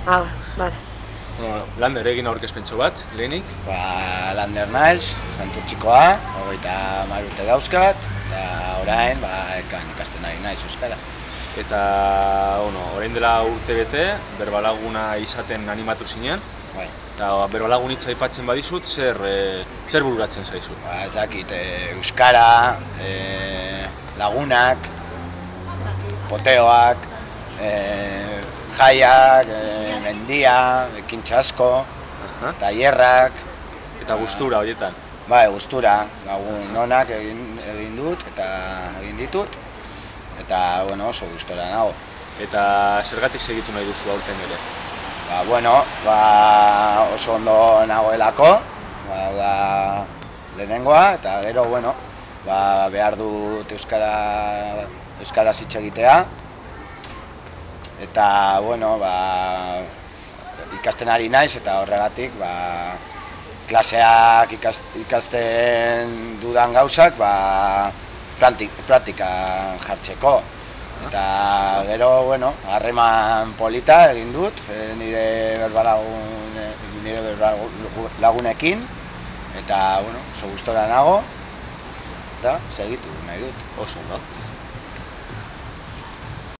Ah, bale. Bueno, Lander egin aurkezpentxo bat, lehenik? Lander naiz, Santurtzikoa, 30 urte dauzkat, eta orain, ikasten ari naiz euskara. Eta, orain dela urte bete, Berbalaguna izaten animatu zinen. Bai. Eta Berbalagun hitza aipatzen badizut, zer bururatzen zaizu? Ez dakit, euskara, lagunak, poteoak, jaiak, mendia, ekintza asko, tailerrak. Eta gustura horietan? Bai, gustura, lagun onak egin dut eta egin ditut, eta oso gustora nago. Eta zergatik segitu nahi duzu aurten ere? Oso ondo nagoelako, da lehenengoa, eta gero, behar dut euskaraz hitz egitea, eta, ikasten ari naiz, eta horregatik, klaseak ikasten dudan gauzak, praktikan jartzeko. Eta gero, harreman polita egin dut, nire Berbalagunekin, eta oso gustora nago, eta segitu nahi dut. Oso, no?